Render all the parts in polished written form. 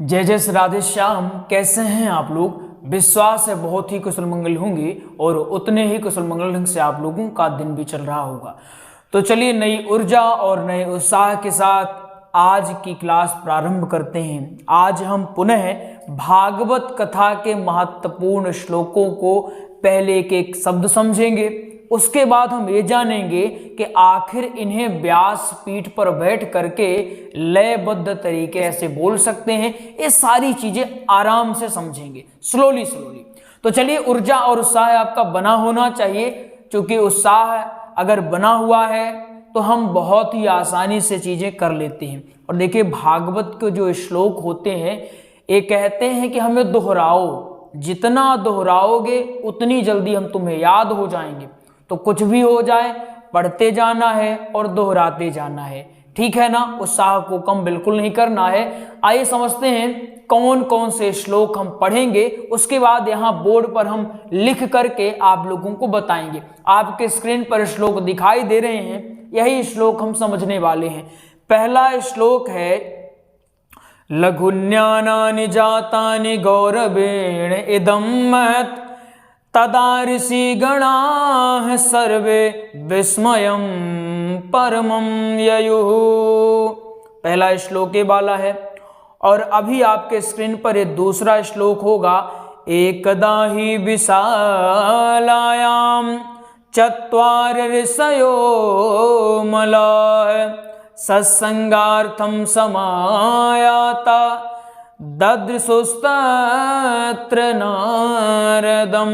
जय जय श्री राधे श्याम। कैसे हैं आप लोग? विश्वास है बहुत ही कुशल मंगल होंगे और उतने ही कुशल मंगल ढंग से आप लोगों का दिन भी चल रहा होगा। तो चलिए नई ऊर्जा और नए उत्साह के साथ आज की क्लास प्रारंभ करते हैं। आज हम पुनः भागवत कथा के महत्वपूर्ण श्लोकों को पहले एक एक शब्द समझेंगे। उसके बाद हम ये जानेंगे कि आखिर इन्हें व्यास पीठ पर बैठ करके लयबद्ध तरीके से बोल सकते हैं। ये सारी चीजें आराम से समझेंगे, स्लोली। तो चलिए, ऊर्जा और उत्साह आपका बना होना चाहिए, क्योंकि उत्साह अगर बना हुआ है तो हम बहुत ही आसानी से चीजें कर लेते हैं। और देखिए, भागवत के जो श्लोक होते हैं ये कहते हैं कि हमें दोहराओ, जितना दोहराओगे उतनी जल्दी हम तुम्हें याद हो जाएंगे। तो कुछ भी हो जाए, पढ़ते जाना है और दोहराते जाना है, ठीक है ना। उत्साह को कम बिल्कुल नहीं करना है। आइए समझते हैं कौन कौन से श्लोक हम पढ़ेंगे। उसके बाद यहाँ बोर्ड पर हम लिख करके आप लोगों को बताएंगे। आपके स्क्रीन पर श्लोक दिखाई दे रहे हैं, यही श्लोक हम समझने वाले हैं। पहला श्लोक है, लघुन्यानानि जातानि गौरवेण इदं महत् तदा ऋषि गणाः सर्वे विस्मयं परमं ययुः। पहला श्लोक ये वाला है। और अभी आपके स्क्रीन पर ये दूसरा श्लोक होगा, एकदा हि विशालायां चत्वार ऋषयो मलाः सत्संगार्थं समायाता ददृशुस्तत्र नारदम।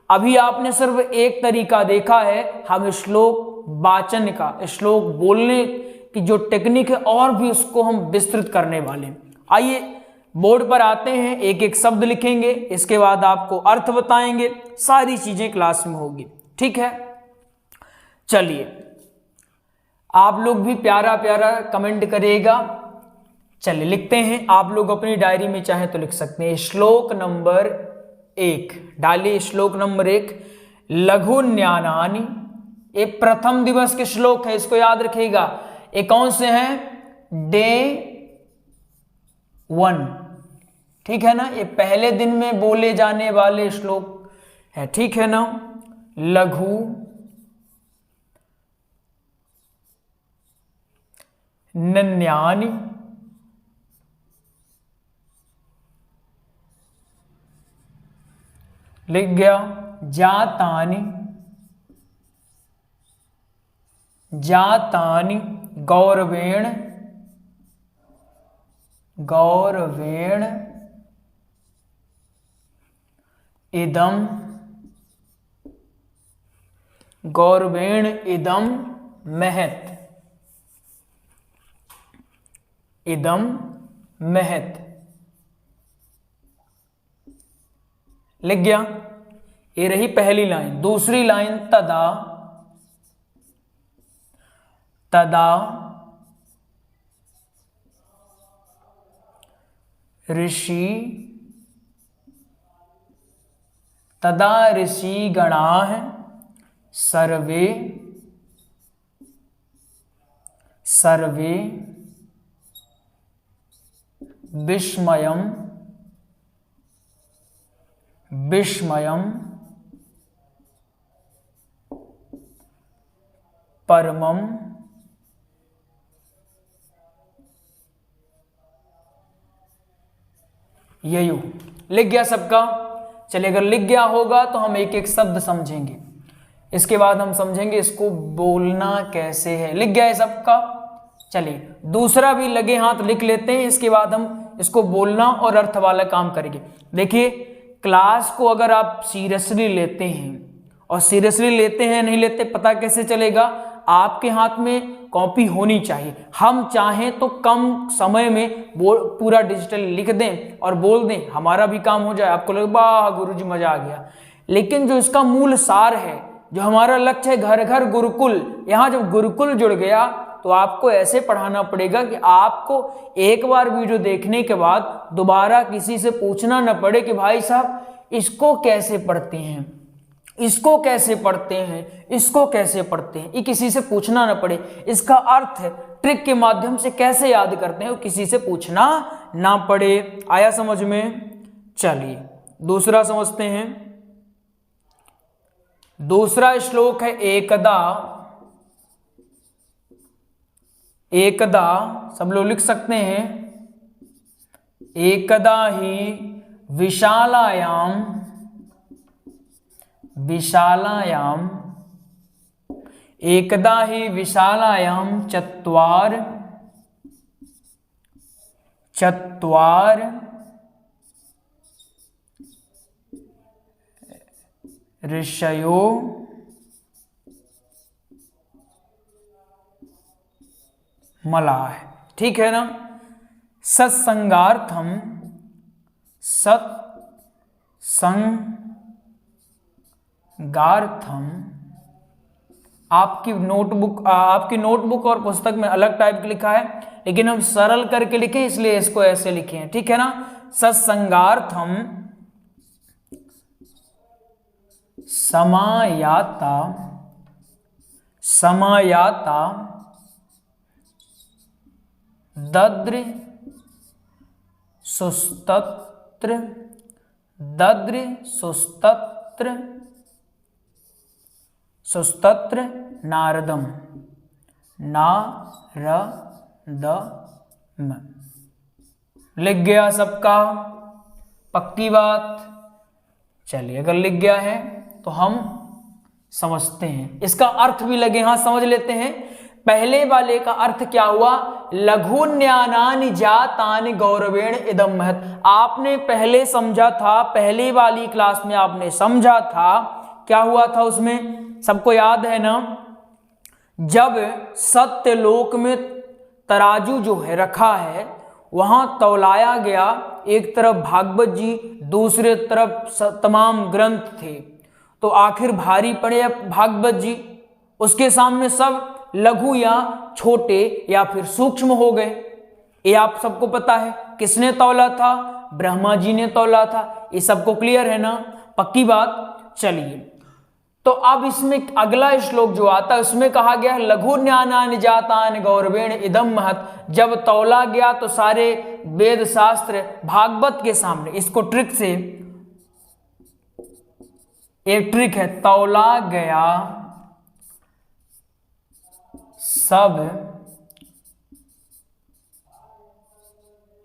अभी आपने सिर्फ एक तरीका देखा है हम श्लोक वाचन का, श्लोक बोलने की जो टेक्निक है, और भी उसको हम विस्तृत करने वाले हैं। आइए बोर्ड पर आते हैं, एक एक शब्द लिखेंगे, इसके बाद आपको अर्थ बताएंगे। सारी चीजें क्लास में होगी, ठीक है। चलिए, आप लोग भी प्यारा प्यारा कमेंट करिएगा। चलिए लिखते हैं। आप लोग अपनी डायरी में चाहें तो लिख सकते हैं। श्लोक नंबर 1 डालिए। श्लोक नंबर 1, लघुन्यानानि। ये प्रथम दिवस के श्लोक है, इसको याद रखिएगा। ये कौन से हैं? डे 1, ठीक है ना। ये पहले दिन में बोले जाने वाले श्लोक है, ठीक है ना। लघु नन्यानि लिख गया। जातानि जातानि गौरवेण गौरवेण इदं गौरवेण इदं महत् इदं महत् लिख गया। ये रही पहली लाइन। दूसरी लाइन, तदा तदा ऋषि तदा ऋषि गणाः सर्वे सर्वे विस्मयं विस्मयं परमं ययुः। लिख गया सबका? चलिए, अगर लिख गया होगा तो हम एक एक शब्द समझेंगे। इसके बाद हम समझेंगे इसको बोलना कैसे है। लिख गया है सबका? चलिए, दूसरा भी लगे हाथ लिख लेते हैं। इसके बाद हम इसको बोलना और अर्थ वाला काम करेंगे। देखिए, क्लास को अगर आप सीरियसली लेते हैं, और सीरियसली लेते हैं नहीं लेते पता कैसे चलेगा? आपके हाथ में कॉपी होनी चाहिए। हम चाहें तो कम समय में पूरा डिजिटल लिख दें और बोल दें, हमारा भी काम हो जाए। आपको लगे वाह गुरुजी मजा आ गया, लेकिन जो इसका मूल सार है, जो हमारा लक्ष्य है घर घर गुरुकुल, यहाँ जब गुरुकुल जुड़ गया तो आपको ऐसे पढ़ाना पड़ेगा कि आपको एक बार वीडियो देखने के बाद दोबारा किसी से पूछना न पड़े कि भाई साहब इसको कैसे पढ़ते हैं। इसको कैसे पढ़ते हैं, इसको कैसे पढ़ते हैं, ये किसी से पूछना ना पड़े, इसका अर्थ ट्रिक के माध्यम से कैसे याद करते हैं वो किसी से पूछना ना पड़े। आया समझ में? चलिए दूसरा समझते हैं। दूसरा श्लोक है एकदा, एकदा सब लोग लिख सकते हैं। एकदा ही विशालायाम, विशालायाम, एकदा ही विशालायाम चत्वार, चत्वार ऋषयो मलाह। ठीक है ना? सत्संगार्थम, सत्संगार्थम, आपकी नोटबुक और पुस्तक में अलग टाइप का लिखा है, लेकिन हम सरल करके लिखे इसलिए इसको ऐसे लिखे हैं। ठीक है ना? सत्संगार्थम समायाता, समायाता दद्र सुस्तत्र, दद्र सुस्तत्र, सुस्तत्र नारदम, नारदम। लिख गया सबका? पक्की बात? चलिए अगर लिख गया है तो हम समझते हैं, इसका अर्थ भी लगे हाथ समझ लेते हैं। पहले वाले का अर्थ क्या हुआ? लघुन्यानानि जातानि गौरवेण इदं महत्। आपने पहले समझा था, पहले वाली क्लास में आपने समझा था, क्या हुआ था उसमें सबको याद है ना? जब सत्यलोक में तराजू जो है रखा है, वहां तौलाया गया, एक तरफ भागवत जी, दूसरे तरफ तमाम ग्रंथ थे, तो आखिर भारी पड़े भागवत जी, उसके सामने सब लघु या छोटे या फिर सूक्ष्म हो गए। ये आप सबको पता है। किसने तौला था? ब्रह्मा जी ने तौला था। ये सबको क्लियर है ना? पक्की बात? चलिए तो अब इसमें अगला श्लोक जो आता है उसमें कहा गया लघु ज्ञानानि जातानि गौरवेण इदं महत्। जब तौला गया तो सारे वेद शास्त्र भागवत के सामने, इसको ट्रिक से, एक ट्रिक है, तौला गया सब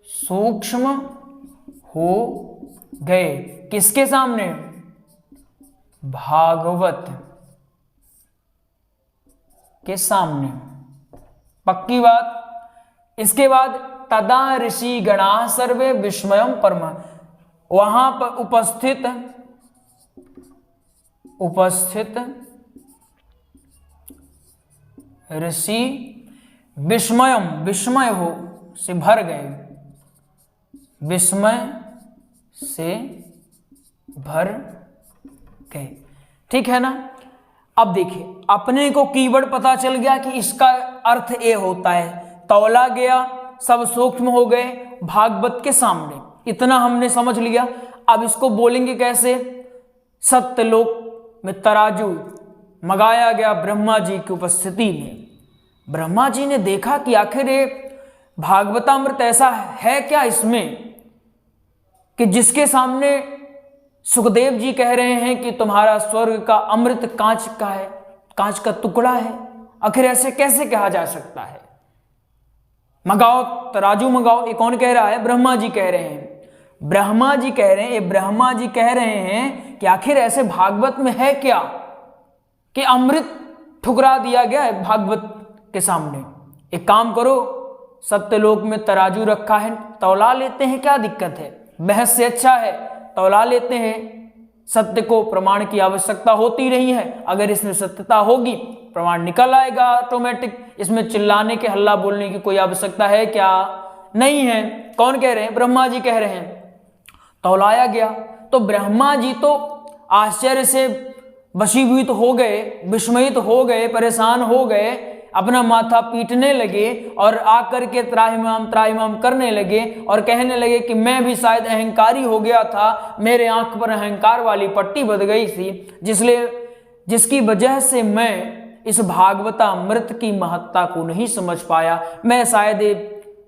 सूक्ष्म हो गए। किसके सामने? भागवत के सामने। पक्की बात? इसके बाद तदा ऋषि गणा सर्वे विस्मयम परम, वहां पर उपस्थित ऋषि विस्मयम, विस्मय हो से भर गए, विस्मय से भर गए। ठीक है ना? अब देखिए अपने को कीवर्ड पता चल गया कि इसका अर्थ ये होता है, तौला गया सब सूक्ष्म हो गए भागवत के सामने, इतना हमने समझ लिया। अब इसको बोलेंगे कैसे? सत्यलोक में तराजू मंगाया गया ब्रह्मा जी की उपस्थिति में। ब्रह्मा जी ने देखा कि आखिर ये भागवतामृत ऐसा है क्या इसमें कि जिसके सामने सुखदेव जी कह रहे हैं कि तुम्हारा स्वर्ग का अमृत कांच का है, कांच का टुकड़ा है। आखिर ऐसे कैसे कहा जा सकता है? मंगाओ तराजू मंगाओ। ये कौन कह रहा है? ब्रह्मा जी कह रहे हैं। ब्रह्मा जी कह रहे हैं, ये ब्रह्मा जी कह रहे हैं कि आखिर ऐसे भागवत में है क्या कि अमृत ठुकरा दिया गया है भागवत के सामने। एक काम करो, सत्यलोक में तराजू रखा है, तौला लेते हैं, क्या दिक्कत है? बहस से अच्छा है तौला लेते हैं। सत्य को प्रमाण की आवश्यकता होती नहीं है, अगर इसमें सत्यता होगी प्रमाण निकल आएगा ऑटोमेटिक। इसमें चिल्लाने के, हल्ला बोलने की कोई आवश्यकता है क्या? नहीं है। कौन कह रहे हैं? ब्रह्मा जी कह रहे हैं। तौलाया गया तो ब्रह्मा जी तो आश्चर्य से वशीभूत हो गए, विस्मयित हो गए, परेशान हो गए। अपना माथा पीटने लगे और आकर के त्राहिमाम करने लगे और कहने लगे कि मैं भी शायद अहंकारी हो गया था, मेरे आंख पर अहंकार वाली पट्टी बंध गई थी, जिसकी वजह से मैं इस भागवतामृत की महत्ता को नहीं समझ पाया। मैं शायद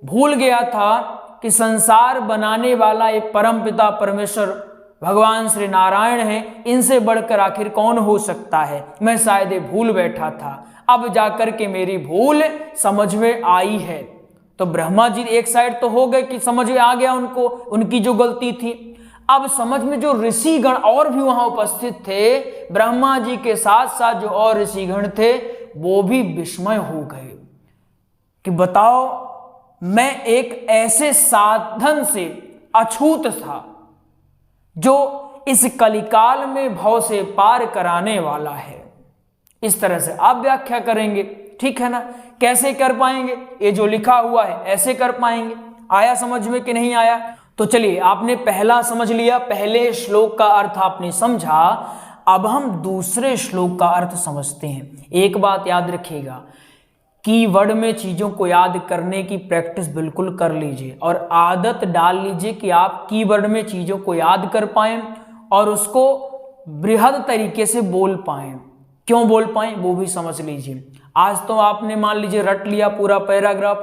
भूल गया था कि संसार बनाने वाला एक परम पिता परमेश्वर भगवान श्री नारायण है, इनसे बढ़कर आखिर कौन हो सकता है। मैं शायद भूल बैठा था, अब जाकर के मेरी भूल समझ में आई है। तो ब्रह्मा जी एक साइड तो हो गए कि समझ में आ गया उनको उनकी जो गलती थी। अब समझ में जो ऋषिगण और भी वहां उपस्थित थे, ब्रह्मा जी के साथ साथ जो और ऋषिगण थे, वो भी विस्मय हो गए कि बताओ, मैं एक ऐसे साधन से अछूत था जो इस कलिकाल में भव से पार कराने वाला है। इस तरह से आप व्याख्या करेंगे, ठीक है ना। कैसे कर पाएंगे, ये जो लिखा हुआ है ऐसे कर पाएंगे। आया समझ में कि नहीं आया? तो चलिए, आपने पहला समझ लिया, पहले श्लोक का अर्थ आपने समझा। अब हम दूसरे श्लोक का अर्थ समझते हैं। एक बात याद रखिएगा, कीवर्ड में चीजों को याद करने की प्रैक्टिस बिल्कुल कर लीजिए और आदत डाल लीजिए कि आप कीवर्ड में चीजों को याद कर पाएं और उसको बृहद तरीके से बोल पाएं। क्यों बोल पाएं वो भी समझ लीजिए। आज तो आपने मान लीजिए रट लिया पूरा पैराग्राफ,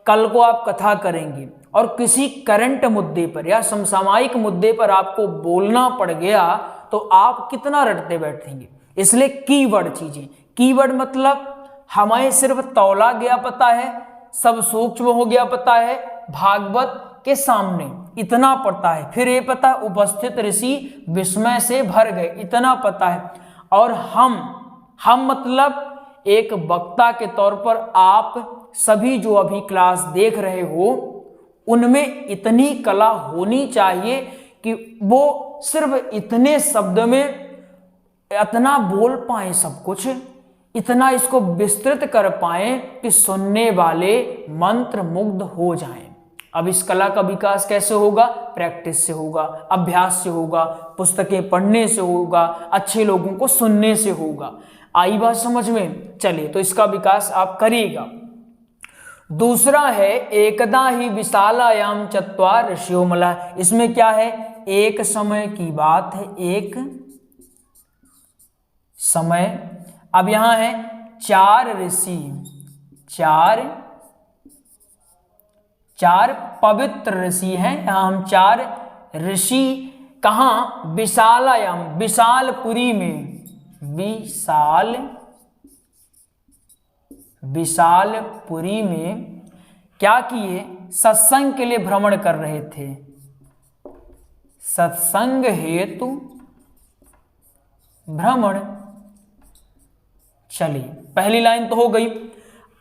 कल को आप कथा करेंगे और किसी करंट मुद्दे पर या समसामयिक मुद्दे पर आपको बोलना पड़ गया तो आप कितना रटते बैठेंगे। इसलिए कीवर्ड चीजें, कीवर्ड मतलब हमें सिर्फ तौला गया पता है, सब सूक्ष्म हो गया पता है, भागवत के सामने इतना पता है, फिर ये पता उपस्थित ऋषि विस्मय से भर गए, इतना पता है। और हम मतलब एक वक्ता के तौर पर आप सभी जो अभी क्लास देख रहे हो, उनमें इतनी कला होनी चाहिए कि वो सिर्फ इतने शब्द में इतना बोल पाए सब कुछ, इतना इसको विस्तृत कर पाए कि सुनने वाले मंत्र मुग्ध हो जाएं। अब इस कला का विकास कैसे होगा? प्रैक्टिस से होगा, अभ्यास से होगा, पुस्तकें पढ़ने से होगा, अच्छे लोगों को सुनने से होगा। आई बात समझ में? चलिए, तो इसका विकास आप करिएगा। दूसरा है एकदा ही विशालायाम चत्वार ऋषियो मला। इसमें क्या है? एक समय की बात है, एक समय। अब यहां है चार ऋषि, चार पवित्र ऋषि हैं। यहां हम चार ऋषि कहां? विशालायाम, विशालपुरी में, विशालपुरी में क्या किए? सत्संग के लिए भ्रमण कर रहे थे, सत्संग हेतु भ्रमण। चलिए, पहली लाइन तो हो गई।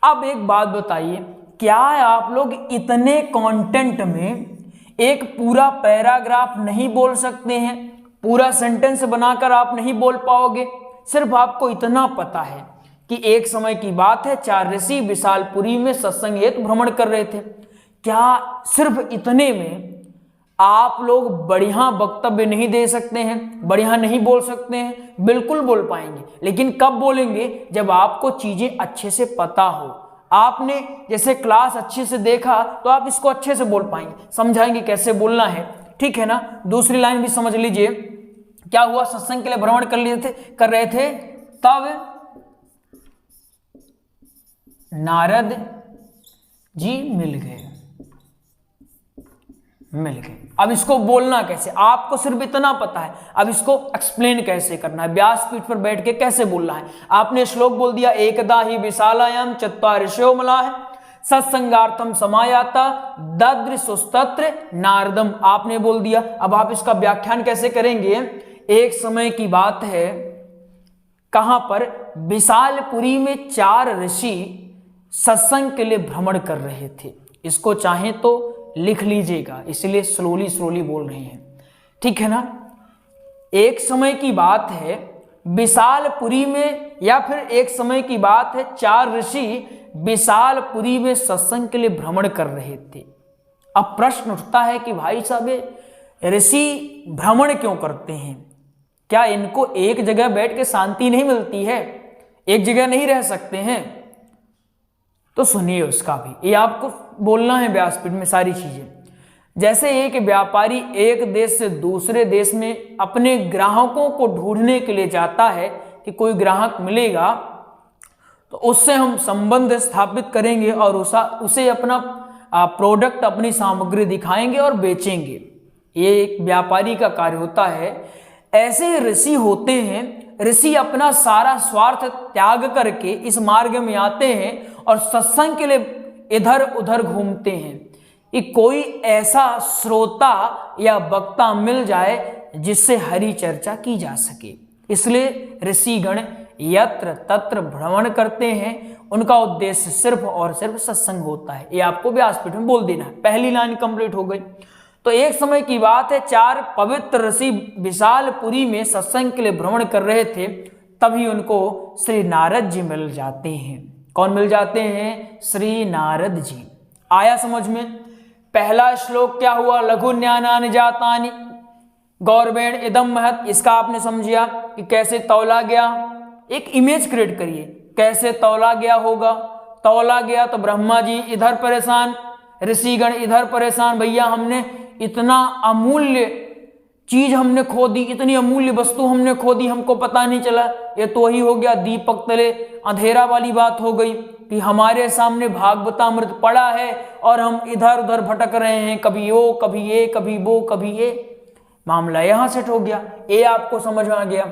अब एक बात बताइए, क्या आप लोग इतने कंटेंट में एक पूरा पैराग्राफ नहीं बोल सकते हैं? पूरा सेंटेंस बनाकर आप नहीं बोल पाओगे। सिर्फ आपको इतना पता है कि एक समय की बात है, चार ऋषि विशालपुरी में सत्संग हेतु भ्रमण कर रहे थे। क्या सिर्फ इतने में आप लोग बढ़िया वक्तव्य नहीं दे सकते हैं, बढ़िया नहीं बोल सकते हैं? बिल्कुल बोल पाएंगे, लेकिन कब बोलेंगे? जब आपको चीजें अच्छे से पता हो। आपने जैसे क्लास अच्छे से देखा तो आप इसको अच्छे से बोल पाएंगे, समझाएंगे कैसे बोलना है, ठीक है ना। दूसरी लाइन भी समझ लीजिए, क्या हुआ? सत्संग के लिए भ्रमण कर रहे थे, तब नारद जी मिल गए। अब इसको बोलना कैसे? आपको सिर्फ इतना पता है, अब इसको एक्सप्लेन कैसे करना है, व्यासपीठ पर बैठ के कैसे बोलना है। आपने श्लोक बोल दिया, एकदा ही विशालायाम चत्वार ऋषयो मलाः सत्संगार्थम समायाता ददृशुस्तत्र नारदम, आपने बोल दिया। अब आप इसका व्याख्यान कैसे करेंगे? एक समय की बात है, कहां पर? विशालपुरी में चार ऋषि सत्संग के लिए भ्रमण कर रहे थे। इसको चाहें तो लिख लीजिएगा, इसलिए स्लोली बोल रहे हैं, ठीक है ना। एक समय की बात है विशालपुरी में, या फिर एक समय की बात है चार ऋषि विशालपुरी में सत्संग के लिए भ्रमण कर रहे थे। अब प्रश्न उठता है कि भाई साहब, ऋषि भ्रमण क्यों करते हैं? क्या इनको एक जगह बैठ के शांति नहीं मिलती है? एक जगह नहीं रह सकते हैं? तो सुनिए उसका भी, ये आपको बोलना है व्यासपीठ में सारी चीजें। जैसे एक व्यापारी एक देश से दूसरे देश में अपने ग्राहकों को ढूंढने के लिए जाता है कि कोई ग्राहक मिलेगा तो उससे हम संबंध स्थापित करेंगे और उसे अपना प्रोडक्ट, अपनी सामग्री दिखाएंगे और बेचेंगे। ये एक व्यापारी का कार्य होता है। ऐसे ऋषि होते हैं, ऋषि अपना सारा स्वार्थ त्याग करके इस मार्ग में आते हैं और सत्संग के लिए इधर उधर घूमते हैं कि कोई ऐसा श्रोता या वक्ता मिल जाए जिससे हरि चर्चा की जा सके। इसलिए ऋषिगण यत्र तत्र भ्रमण करते हैं, उनका उद्देश्य सिर्फ और सिर्फ सत्संग होता है। ये आपको व्यासपीठ में बोल देना है। पहली लाइन कंप्लीट हो गई। तो एक समय की बात है, 4 पवित्र ऋषि विशालपुरी में सत्संग के लिए भ्रमण कर रहे थे, तभी उनको श्री नारद जी मिल जाते हैं। कौन मिल जाते हैं? श्री नारद जी। आया समझ में? पहला श्लोक क्या हुआ? लघु ज्ञानानि जातानि गौरवेण इदम महत। इसका आपने समझिया कि कैसे तौला गया। एक इमेज क्रिएट करिए, कैसे तौला गया होगा। तौला गया तो ब्रह्मा जी इधर परेशान, ऋषिगण इधर परेशान, भैया हमने इतना अमूल्य चीज हमने खो दी, इतनी अमूल्य वस्तु हमने खो दी, हमको पता नहीं चला। ये तो वही हो गया दीपक तले अंधेरा वाली बात हो गई कि हमारे सामने भागवतामृत पड़ा है और हम इधर उधर भटक रहे हैं, कभी वो कभी ये कभी वो कभी ये। मामला यहां सेट हो गया, ये आपको समझ में आ गया।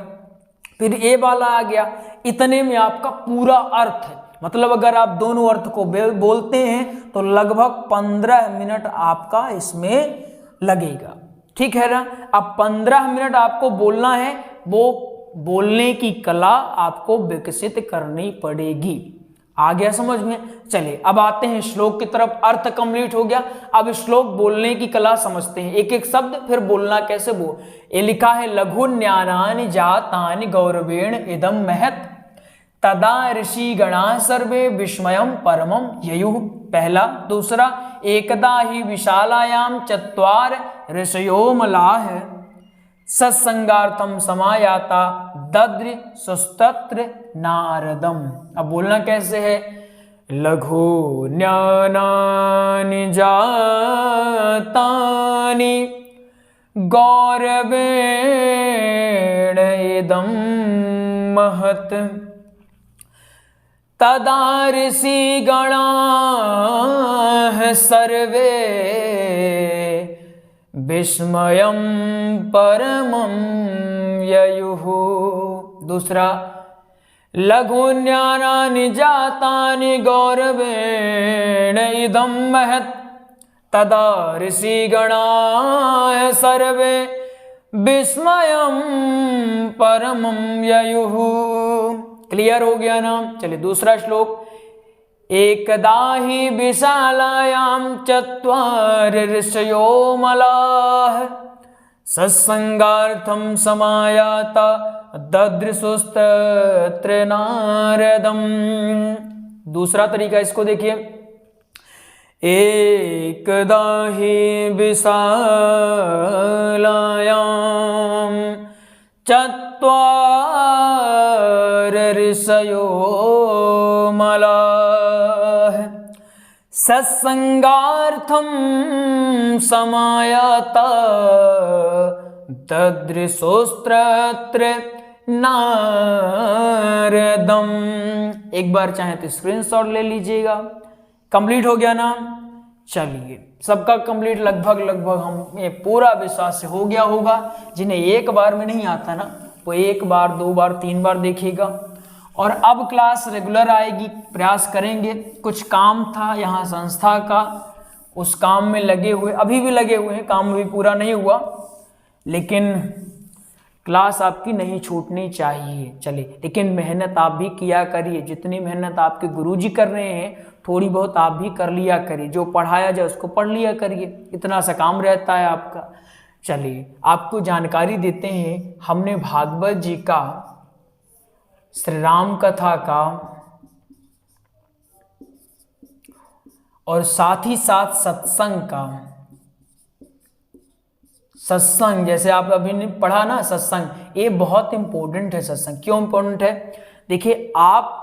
फिर ये वाला आ गया, इतने में आपका पूरा अर्थ है। मतलब अगर आप दोनों अर्थ को बोलते हैं तो लगभग 15 मिनट आपका इसमें लगेगा। ठीक है ना? अब 15 मिनट आपको बोलना है, वो बोलने की कला आपको विकसित करनी पड़ेगी। आ गया समझ में? चलिए अब आते हैं श्लोक की तरफ। अर्थ कंप्लीट हो गया, अब श्लोक बोलने की कला समझते हैं, एक एक शब्द फिर बोलना कैसे वो। ये लिखा है लघु ज्ञानानि जातानि गौरवेण इदम महत् तदा ऋषि गणा सर्वे विस्मयं परमं ययुः। पहला। दूसरा, एकदा ही विशालायाम चत्वार ऋषयो मलाः सत्संगार्थम समायाता दद्र सुस्तत्र नारदम। अब बोलना कैसे है? लघु ज्ञानानि जातानि गौरवेण इदं महत् तदा ऋषिगणाः सर्वे विस्मयं परमं ययुः। दूसरा, लघु ज्ञानानि जातानि गौरवेण इदं महत् तदा ऋषिगणाः सर्वे विस्मयं परमं ययुः। क्लियर हो गया ना? चलिए दूसरा श्लोक। एकदा ही विशालायां चत्वार ऋषयो मलाः सत्संगार्थं समायाता ददृशुस्तत्र नारदम्। दूसरा तरीका इसको देखिए। एकदा ही विशालायां चत्वार ऋषयो मलाः सत्संगार्थं समायाता ददृशोस्त्र नारदम। एक बार चाहे तो स्क्रीनशॉट ले लीजिएगा। कंप्लीट हो गया ना? चलिए सबका कंप्लीट लगभग हम ये पूरा विश्वास से हो गया होगा। जिन्हें एक बार में नहीं आता ना वो एक बार, 2 बार, 3 बार देखिएगा। और अब क्लास रेगुलर आएगी, प्रयास करेंगे। कुछ काम था यहाँ संस्था का, उस काम में लगे हुए, अभी भी लगे हुए हैं, काम भी पूरा नहीं हुआ, लेकिन क्लास आपकी नहीं छूटनी चाहिए। चलिए, लेकिन मेहनत आप भी किया करिए। जितनी मेहनत आपके गुरुजी कर रहे हैं थोड़ी बहुत आप भी कर लिया करिए। जो पढ़ाया जाए उसको पढ़ लिया करिए, इतना सा काम रहता है आपका। चलिए आपको जानकारी देते हैं, हमने भागवत जी का, श्री राम कथा का और साथ ही साथ सत्संग का, सत्संग जैसे आप अभी ने पढ़ा ना, सत्संग ये बहुत इंपॉर्टेंट है। सत्संग क्यों इंपॉर्टेंट है? देखिए, आप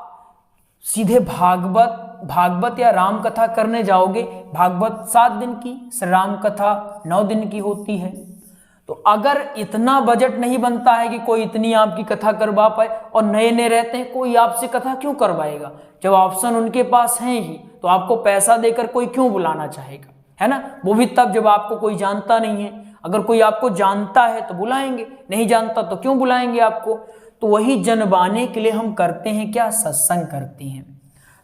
सीधे भागवत भागवत या राम कथा करने जाओगे, भागवत 7 दिन की, श्री राम कथा 9 दिन की होती है। तो अगर इतना बजट नहीं बनता है कि कोई इतनी आपकी कथा करवा पाए, और नए नए रहते हैं, कोई आपसे कथा क्यों करवाएगा? जब ऑप्शन उनके पास है ही, तो आपको पैसा देकर कोई क्यों बुलाना चाहेगा, है ना? वो भी तब जब आपको कोई जानता नहीं है। अगर कोई आपको जानता है तो बुलाएंगे, नहीं जानता तो क्यों बुलाएंगे आपको? तो वही जनवाने के लिए हम करते हैं क्या? सत्संग करते हैं।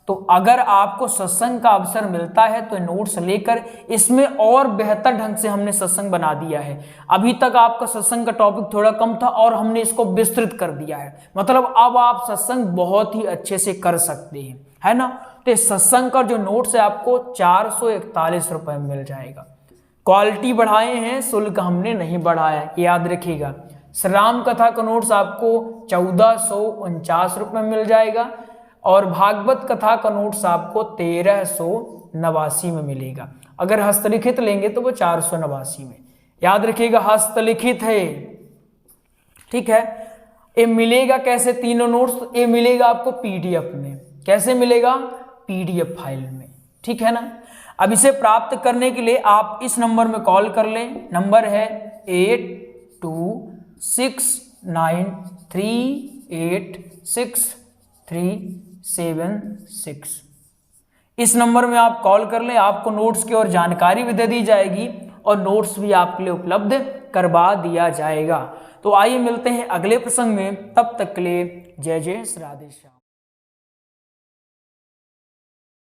तो अगर आपको सत्संग का अवसर मिलता है तो नोट्स लेकर इसमें और बेहतर ढंग से हमने सत्संग बना दिया है। अभी तक आपका सत्संग का टॉपिक थोड़ा कम था और हमने इसको विस्तृत कर दिया है, मतलब अब आप सत्संग बहुत ही अच्छे से कर सकते हैं, है ना? तो सत्संग का जो नोट्स है आपको 441 रुपए में मिल जाएगा। क्वालिटी बढ़ाए हैं, शुल्क हमने नहीं बढ़ाया, याद रखिएगा। श्री राम कथा का नोट्स आपको 1449 रुपये में मिल जाएगा, और भागवत कथा का नोट्स आपको 1389 में मिलेगा। अगर हस्तलिखित लेंगे तो वो 489 में, याद रखिएगा हस्तलिखित है, ठीक है। ये मिलेगा कैसे तीनों नोट्स? ये मिलेगा आपको पीडीएफ में। कैसे मिलेगा? पीडीएफ फाइल में, ठीक है ना। अब इसे प्राप्त करने के लिए आप इस नंबर में कॉल कर लें, नंबर है 8269386376। इस नंबर में आप कॉल कर लें, आपको नोट्स की और जानकारी भी दे दी जाएगी और नोट्स भी आपके लिए उपलब्ध करवा दिया जाएगा। तो आइए मिलते हैं अगले प्रसंग में, तब तक के लिए जय जय श्री राधे श्याम।